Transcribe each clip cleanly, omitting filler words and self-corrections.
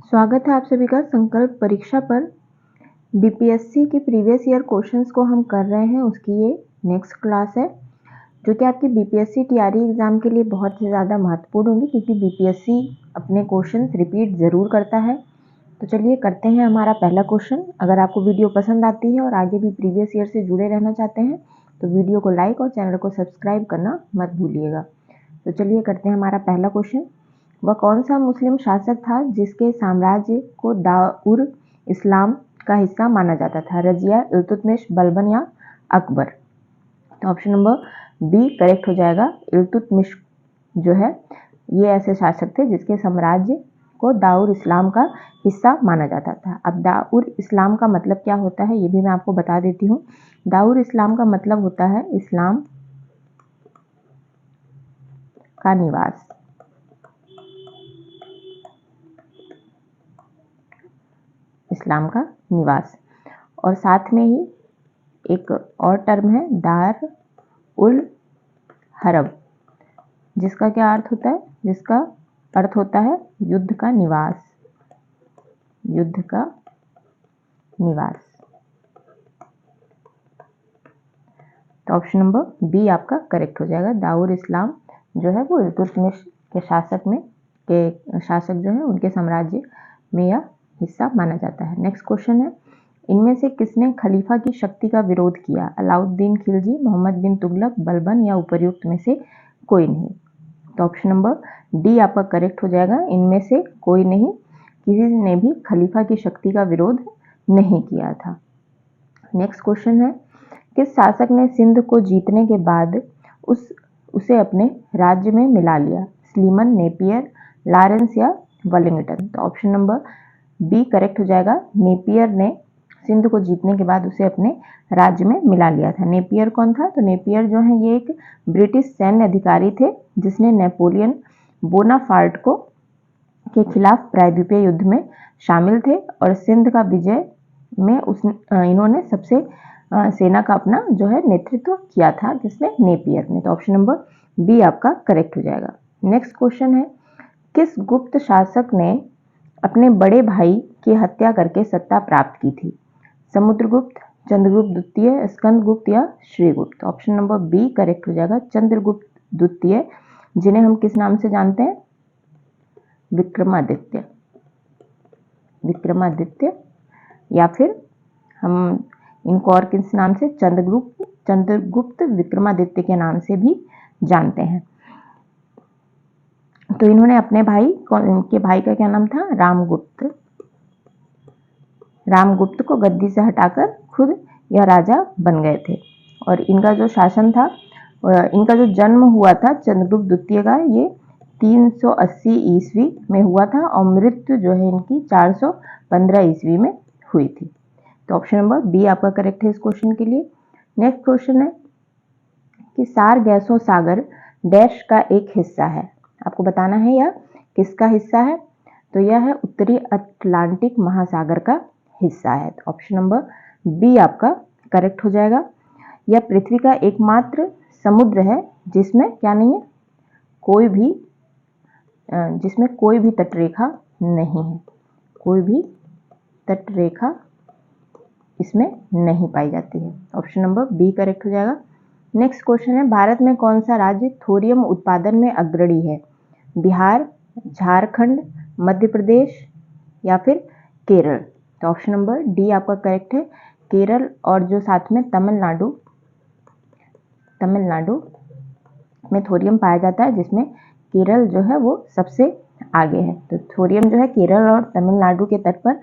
स्वागत है आप सभी का संकल्प परीक्षा पर। बीपीएससी के प्रीवियस ईयर क्वेश्चंस को हम कर रहे हैं, उसकी ये नेक्स्ट क्लास है जो कि आपकी बीपीएससी टीआरई एग्जाम के लिए बहुत ही ज़्यादा महत्वपूर्ण होगी, क्योंकि बीपीएससी अपने क्वेश्चंस रिपीट ज़रूर करता है। तो चलिए करते हैं हमारा पहला क्वेश्चन। अगर आपको वीडियो पसंद आती है और आगे भी प्रीवियस ईयर से जुड़े रहना चाहते हैं तो वीडियो को लाइक और चैनल को सब्सक्राइब करना मत भूलिएगा। तो चलिए करते हैं हमारा पहला क्वेश्चन। वह कौन सा मुस्लिम शासक था जिसके साम्राज्य को दाउर इस्लाम का हिस्सा माना जाता था? रजिया, इल्तुतमिश, बलबन या अकबर? तो ऑप्शन नंबर बी करेक्ट हो जाएगा। इल्तुतमिश जो है ये ऐसे शासक थे जिसके साम्राज्य को दाउर इस्लाम का हिस्सा माना जाता था। अब दाउर इस्लाम का मतलब क्या होता है ये भी मैं आपको बता देती हूँ। दाउर इस्लाम का मतलब होता है इस्लाम का निवास। इस्लाम का निवास। और साथ में ही एक और टर्म है दार उल हरब, जिसका क्या अर्थ होता है? जिसका अर्थ होता है युद्ध का निवास। युद्ध का निवास। तो ऑप्शन नंबर बी आपका करेक्ट हो जाएगा। दाऊर इस्लाम जो है वो इल्तुतमिश के शासक जो है उनके साम्राज्य में यह हिस्सा माना जाता है। नेक्स्ट क्वेश्चन है, इनमें से किसने खलीफा की शक्ति का विरोध किया? अलाउद्दीन खिलजी, मोहम्मद बिन तुगलक, बलबन या उपर्युक्त में से कोई नहीं? तो ऑप्शन नंबर डी आपका करेक्ट हो जाएगा। इनमें से कोई नहीं, किसी ने भी खलीफा की शक्ति का विरोध नहीं किया था। नेक्स्ट क्वेश्चन है, किस शासक ने सिंध को जीतने के बाद उसे अपने राज्य में मिला लिया? स्लीमन, नेपियर, लॉरेंस या वेलिंगटन? तो ऑप्शन नंबर बी करेक्ट हो जाएगा। नेपियर ने सिंध को जीतने के बाद उसे अपने राज्य में मिला लिया था। नेपियर कौन था? तो नेपियर जो है ये एक ब्रिटिश सैन्य अधिकारी थे जिसने नेपोलियन बोनापार्ट के खिलाफ प्रायद्वीपीय युद्ध में शामिल थे और सिंध का विजय में इन्होंने सबसे सेना का अपना जो है नेतृत्व किया था, जिसने नेपियर ने। तो ऑप्शन नंबर बी आपका करेक्ट हो जाएगा। नेक्स्ट क्वेश्चन है, किस गुप्त शासक ने अपने बड़े भाई की हत्या करके सत्ता प्राप्त की थी? समुद्रगुप्त, चंद्रगुप्त द्वितीय, स्कंदगुप्त या Shrigupta? Option number B correct हो जाएगा। चंद्रगुप्त द्वितीय, जिन्हें हम किस नाम से जानते हैं? विक्रमादित्य। विक्रमादित्य, या फिर हम इनको और किस नाम से? चंद्रगुप्त विक्रमादित्य के नाम से भी जानते हैं। तो इन्होंने अपने भाई इनके भाई का क्या नाम था? रामगुप्त को गद्दी से हटाकर खुद यह राजा बन गए थे। और इनका जो शासन था, इनका जो जन्म हुआ था चंद्रगुप्त द्वितीय का, ये 380 ईस्वी में हुआ था और मृत्यु जो है इनकी 415 ईस्वी में हुई थी। तो ऑप्शन नंबर बी आपका करेक्ट है इस क्वेश्चन के लिए। नेक्स्ट क्वेश्चन है कि सारगैसो सागर डैश का एक हिस्सा है। आपको बताना है यह किसका हिस्सा है? तो यह है उत्तरी अटलांटिक महासागर का हिस्सा है। तो ऑप्शन नंबर बी आपका करेक्ट हो जाएगा। यह पृथ्वी का एकमात्र समुद्र है जिसमें क्या नहीं है? जिसमें कोई भी तटरेखा नहीं है। कोई भी तटरेखा इसमें नहीं पाई जाती है। ऑप्शन नंबर बी करेक्ट हो जाएगा। नेक्स्ट क्वेश्चन है, भारत में कौन सा राज्य थोरियम उत्पादन में अग्रणी है? बिहार, झारखंड, मध्य प्रदेश या फिर केरल? तो ऑप्शन नंबर डी आपका करेक्ट है। केरल और जो साथ में तमिलनाडु में थोरियम पाया जाता है, जिसमें केरल जो है वो सबसे आगे है। तो थोरियम जो है केरल और तमिलनाडु के तट पर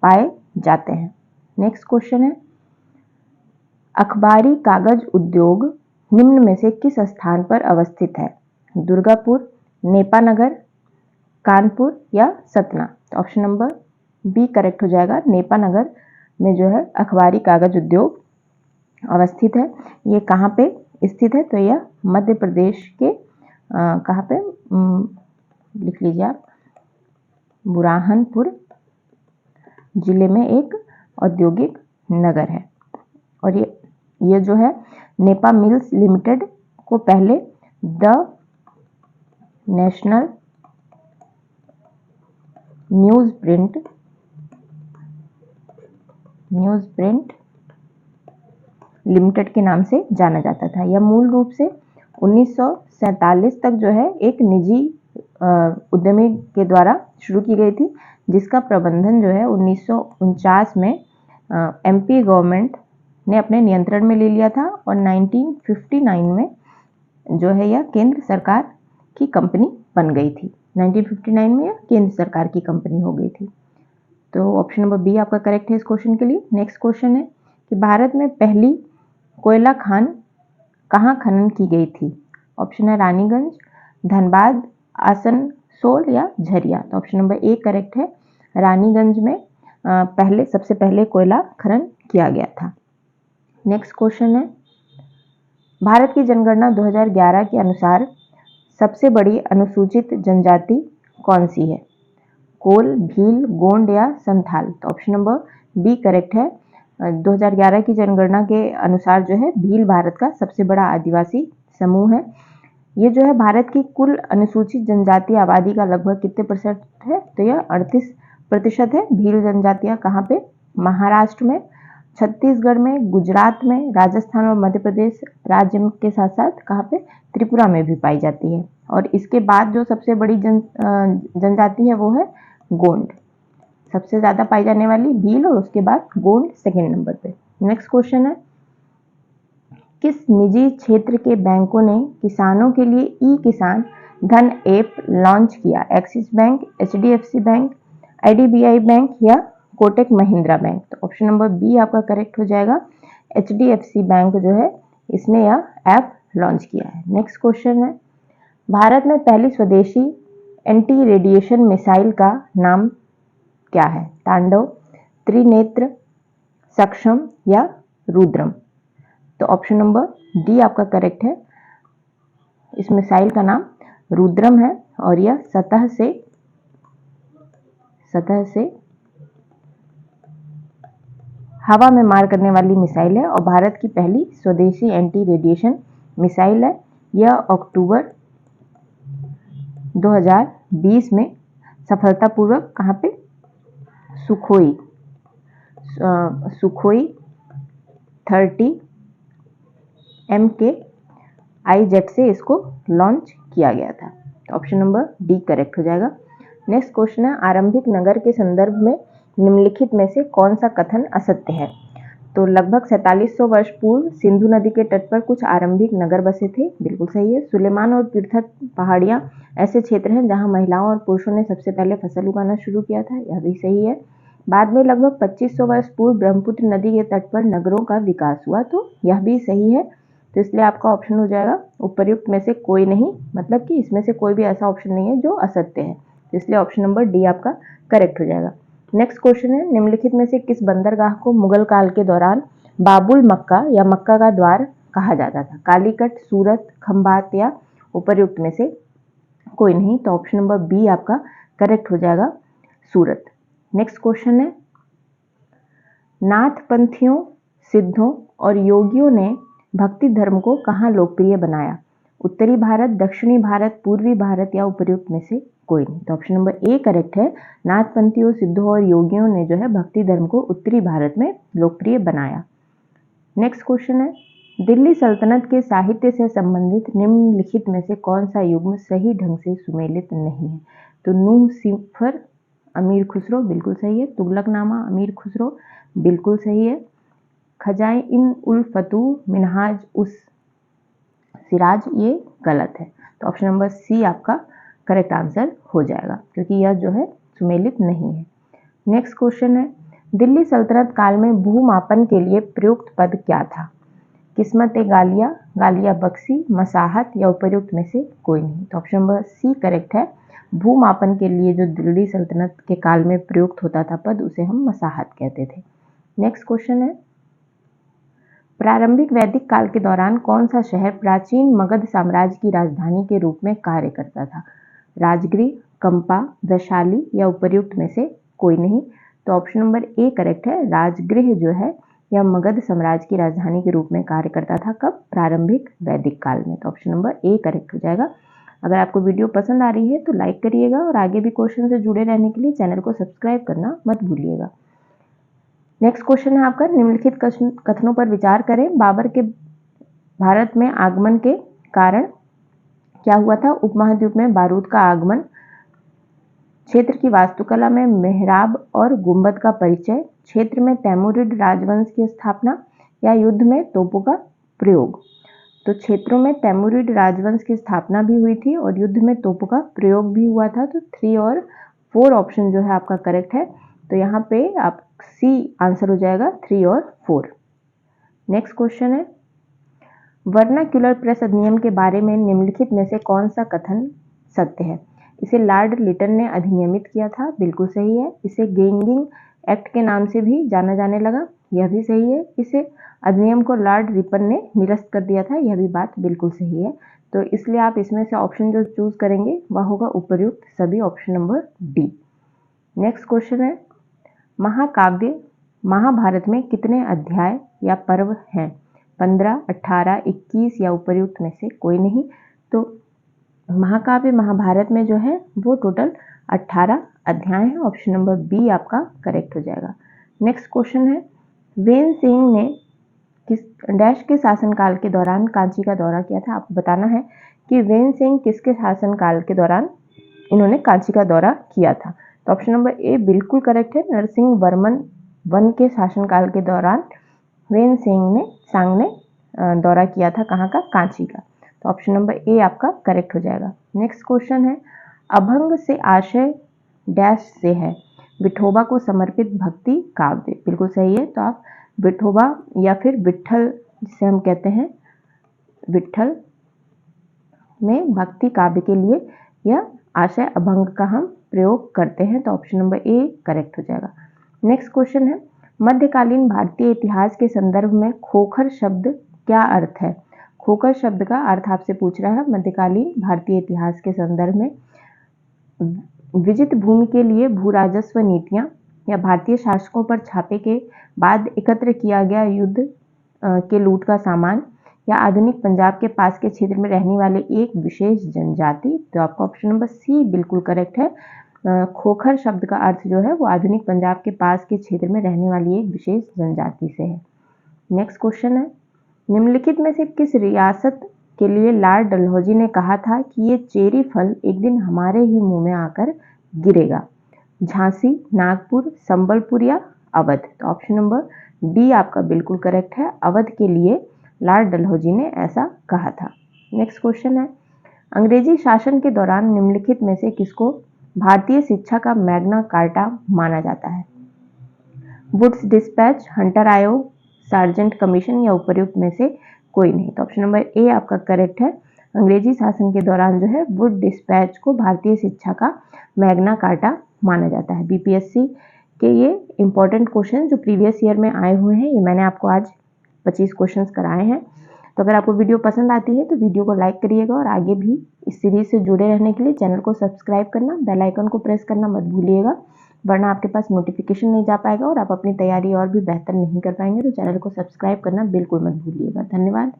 पाए जाते हैं। नेक्स्ट क्वेश्चन है, अखबारी कागज उद्योग निम्न में से किस स्थान पर अवस्थित है? दुर्गापुर, नेपानगर, कानपुर या सतना? तो ऑप्शन नंबर बी करेक्ट हो जाएगा। नेपानगर में जो है अखबारी कागज उद्योग अवस्थित है। ये कहाँ पे स्थित है? तो यह मध्य प्रदेश के कहाँ पे लिख लीजिए आप, बुरहानपुर जिले में एक औद्योगिक नगर है। और ये जो है नेपा मिल्स लिमिटेड को पहले द न्यूज़ प्रिंट लिमिटेड के नाम से जाना जाता था। यह मूल रूप से 1947 तक जो है एक निजी उद्यमी के द्वारा शुरू की गई थी, जिसका प्रबंधन जो है 1949 में एमपी गवर्नमेंट ने अपने नियंत्रण में ले लिया था और 1959 में जो है यह केंद्र सरकार की कंपनी बन गई थी। 1959 में यह केंद्र सरकार की कंपनी हो गई थी। तो ऑप्शन नंबर बी आपका करेक्ट है इस क्वेश्चन के लिए। नेक्स्ट क्वेश्चन है कि भारत में पहली कोयला खान कहाँ खनन की गई थी? ऑप्शन है रानीगंज, धनबाद, आसनसोल या झरिया। तो ऑप्शन नंबर ए करेक्ट है, रानीगंज में सबसे पहले कोयला खनन किया गया था। नेक्स्ट क्वेश्चन है, भारत की जनगणना 2011 के अनुसार सबसे बड़ी अनुसूचित जनजाति कौन सी है? कोल, भील, गोंड या संथाल। तो ऑप्शन नंबर बी करेक्ट है। 2011 की जनगणना के अनुसार जो है भील भारत का सबसे बड़ा आदिवासी समूह है। ये जो है भारत की कुल अनुसूचित जनजाति आबादी का लगभग कितने परसेंट है? तो यह 38% है। भील जनजातियां कहाँ पे? महाराष्ट्र में, छत्तीसगढ़ में, गुजरात में, राजस्थान और मध्य प्रदेश राज्य के साथ साथ कहाँ पे? त्रिपुरा में भी पाई जाती है। और इसके बाद जो सबसे बड़ी जनजाति है वो है गोंड, सबसे ज्यादा पाई जाने वाली भील और उसके बाद गोंड सेकंड नंबर पे। नेक्स्ट क्वेश्चन है, किस निजी क्षेत्र के बैंकों ने किसानों के लिए ई किसान धन ऐप लॉन्च किया? Axis bank, HDFC bank, IDBI bank या कोटक महिंद्रा बैंक। तो ऑप्शन नंबर बी आपका करेक्ट हो जाएगा, एचडीएफसी बैंक जो है इसने यह ऐप लॉन्च किया है। नेक्स्ट क्वेश्चन है, भारत में पहली स्वदेशी एंटी रेडिएशन मिसाइल का नाम क्या है? तांडव, त्रिनेत्र, सक्षम या रुद्रम। तो ऑप्शन नंबर डी आपका करेक्ट है, इस मिसाइल का नाम रुद्रम है और यह सतह से हवा में मार करने वाली मिसाइल है और भारत की पहली स्वदेशी एंटी रेडिएशन मिसाइल है। यह अक्टूबर 2020 में सफलतापूर्वक कहाँ पे? सुखोई 30 MKI जेट से इसको लॉन्च किया गया था। ऑप्शन नंबर डी करेक्ट हो जाएगा। नेक्स्ट क्वेश्चन है, आरंभिक नगर के संदर्भ में निम्नलिखित में से कौन सा कथन असत्य है? तो लगभग 4700 वर्ष पूर्व सिंधु नदी के तट पर कुछ आरंभिक नगर बसे थे, बिल्कुल सही है। सुलेमान और तीर्थक पहाड़ियां ऐसे क्षेत्र हैं जहां महिलाओं और पुरुषों ने सबसे पहले फसल उगाना शुरू किया था, यह भी सही है। बाद में लगभग 2500 वर्ष पूर्व ब्रह्मपुत्र नदी के तट पर नगरों का विकास हुआ, तो यह भी सही है। तो इसलिए आपका ऑप्शन हो जाएगा उपर्युक्त में से कोई नहीं, मतलब कि इसमें से कोई भी ऐसा ऑप्शन नहीं है जो असत्य है, तो इसलिए ऑप्शन नंबर डी आपका करेक्ट हो जाएगा। नेक्स्ट क्वेश्चन है, निम्नलिखित में से किस बंदरगाह को मुगल काल के दौरान बाबुल मक्का या मक्का का द्वार कहा जाता था? कालीकट, सूरत, खंभात या उपर्युक्त में से कोई नहीं। तो ऑप्शन नंबर बी आपका करेक्ट हो जाएगा, सूरत। नेक्स्ट क्वेश्चन है, नाथपंथियों, सिद्धों और योगियों ने भक्ति धर्म को कहाँ लोकप्रिय बनाया? उत्तरी भारत, दक्षिणी भारत, पूर्वी भारत या उपर्युक्त में से कोई नहीं। तो ऑप्शन नंबर ए करेक्ट है, नाथपंथियों, सिद्धों और योगियों ने जो है भक्ति धर्म को उत्तरी भारत में लोकप्रिय बनाया। नेक्स्ट क्वेश्चन है, दिल्ली सल्तनत के साहित्य से संबंधित निम्नलिखित में से कौन सा युग्म सही ढंग से सुमेलित नहीं है? तो नूह सिफर अमीर खुसरो बिल्कुल सही है, तुगलकनामा अमीर खुसरो बिल्कुल सही है, खजाइन उल फतूह मिनहाज उस सिराज ये गलत है। तो ऑप्शन नंबर सी आपका करेक्ट आंसर हो जाएगा, क्योंकि यह जो है सुमेलित नहीं है। नेक्स्ट क्वेश्चन है, दिल्ली सल्तनत काल में भूमापन के लिए प्रयुक्त पद क्या था? किस्मत ए गालिया, गालिया बख्शी, मसाहत या उपर्युक्त में से कोई नहीं। तो ऑप्शन नंबर सी करेक्ट है, भूमापन के लिए जो दिल्ली सल्तनत के काल में प्रयुक्त होता था पद, उसे हम मसाहत कहते थे। नेक्स्ट क्वेश्चन है, प्रारंभिक वैदिक काल के दौरान कौन सा शहर प्राचीन मगध साम्राज्य की राजधानी के रूप में कार्य करता था? राजगृह, कंपा, वैशाली या उपर्युक्त में से कोई नहीं। तो ऑप्शन नंबर ए करेक्ट है, राजगृह जो है यह मगध साम्राज्य की राजधानी के रूप में कार्य करता था। कब? प्रारंभिक वैदिक काल में। तो ऑप्शन नंबर ए करेक्ट हो जाएगा, अगर आपको वीडियो पसंद आ रही है तो लाइक करिएगा और आगे भी क्वेश्चन से जुड़े रहने के लिए चैनल को सब्सक्राइब करना मत भूलिएगा। नेक्स्ट क्वेश्चन है आपका, निम्नलिखित कथनों पर विचार करें। बाबर के भारत में आगमन के कारण क्या हुआ था? उपमहाद्वीप में बारूद का आगमन, क्षेत्र की वास्तुकला में मेहराब और गुंबद का परिचय, क्षेत्र में तैमूरिड राजवंश की स्थापना, या युद्ध में तोपों का प्रयोग। तो क्षेत्रों में तैमूरिड राजवंश की स्थापना भी हुई थी और युद्ध में तोपों का प्रयोग भी हुआ था। तो 3 और 4 ऑप्शन जो है आपका करेक्ट है। तो यहाँ पे आप सी आंसर हो जाएगा 3 और 4। नेक्स्ट क्वेश्चन है, वर्नाक्युलर प्रेस अधिनियम के बारे में निम्नलिखित में से कौन सा कथन सत्य है? इसे लॉर्ड लिटन ने अधिनियमित किया था, बिल्कुल सही है। इसे गेंगिंग एक्ट के नाम से भी जाना जाने लगा, यह भी सही है। इसे अधिनियम को लॉर्ड रिपन ने निरस्त कर दिया था, यह भी बात बिल्कुल सही है। तो इसलिए आप इसमें से ऑप्शन जो चूज करेंगे वह होगा उपयुक्त सभी, option number D. Next question है, महाकाव्य महाभारत में कितने अध्याय या पर्व हैं? 15, 18, 21 या उपयुक्त में से कोई नहीं। तो महाकाव्य महाभारत में जो है वो टोटल 18 अध्याय हैं, ऑप्शन नंबर बी आपका करेक्ट हो जाएगा। नेक्स्ट क्वेश्चन है, वेन सिंह ने किस डैश के शासनकाल के दौरान कांची का दौरा किया था? आपको बताना है कि वेन सिंह किसके शासनकाल के दौरान इन्होंने कांची का दौरा किया था। तो ऑप्शन नंबर ए बिल्कुल करेक्ट है। नरसिंह वर्मन वन के शासनकाल के दौरान वेन सिंह ने सांग ने दौरा किया था, कहाँ का? कांची का। तो ऑप्शन नंबर ए आपका करेक्ट हो जाएगा। नेक्स्ट क्वेश्चन है, अभंग से आशय डैश से है? विठोबा को समर्पित भक्ति काव्य, बिल्कुल सही है। तो आप विठोबा या फिर विट्ठल जिसे हम कहते हैं, विट्ठल में भक्ति काव्य के लिए यह आशय अभंग का हम प्रयोग करते हैं। तो ऑप्शन नंबर ए करेक्ट हो जाएगा। नेक्स्ट क्वेश्चन है, मध्यकालीन भारतीय इतिहास के संदर्भ में खोखर शब्द क्या अर्थ है? खोखर शब्द का अर्थ आपसे पूछ रहा है मध्यकालीन भारतीय इतिहास के संदर्भ में। विजित भूमि के लिए भू राजस्व नीतियां, या भारतीय शासकों पर छापे के बाद एकत्र किया गया युद्ध के लूट का सामान, या आधुनिक पंजाब के पास के क्षेत्र में रहने वाले एक विशेष जनजाति। तो आपका ऑप्शन नंबर सी बिल्कुल करेक्ट है। खोखर शब्द का अर्थ जो है वो आधुनिक पंजाब के पास के क्षेत्र में रहने वाली एक विशेष जनजाति से है। नेक्स्ट क्वेश्चन है, निम्नलिखित में से किस रियासत के लिए लॉर्ड डलहौजी ने कहा था कि ये चेरी फल एक दिन हमारे ही मुंह में आकर गिरेगा? झांसी, नागपुर, संबलपुर या अवध? तो ऑप्शन नंबर डी आपका बिल्कुल करेक्ट है। अवध के लिए लॉर्ड डलहौजी ने ऐसा कहा था। नेक्स्ट क्वेश्चन है, अंग्रेजी शासन के दौरान निम्नलिखित में से किसको भारतीय शिक्षा का मैग्ना कार्टा माना जाता है? वुड्स डिस्पैच, हंटर आयोग, सार्जेंट कमीशन या उपयुक्त में से कोई नहीं। तो ऑप्शन नंबर ए आपका करेक्ट है। अंग्रेजी शासन के दौरान जो है वुड डिस्पैच को भारतीय शिक्षा का मैग्ना कार्टा माना जाता है। बीपीएससी के ये इंपॉर्टेंट क्वेश्चन जो प्रीवियस ईयर में आए हुए हैं, ये मैंने आपको आज 25 क्वेश्चंस कराए हैं। तो अगर आपको वीडियो पसंद आती है तो वीडियो को लाइक करिएगा और आगे भी इस सीरीज से जुड़े रहने के लिए चैनल को सब्सक्राइब करना, बेल आइकन को प्रेस करना मत भूलिएगा, वरना आपके पास नोटिफिकेशन नहीं जा पाएगा और आप अपनी तैयारी और भी बेहतर नहीं कर पाएंगे। तो चैनल को सब्सक्राइब करना बिल्कुल मत भूलिएगा। धन्यवाद।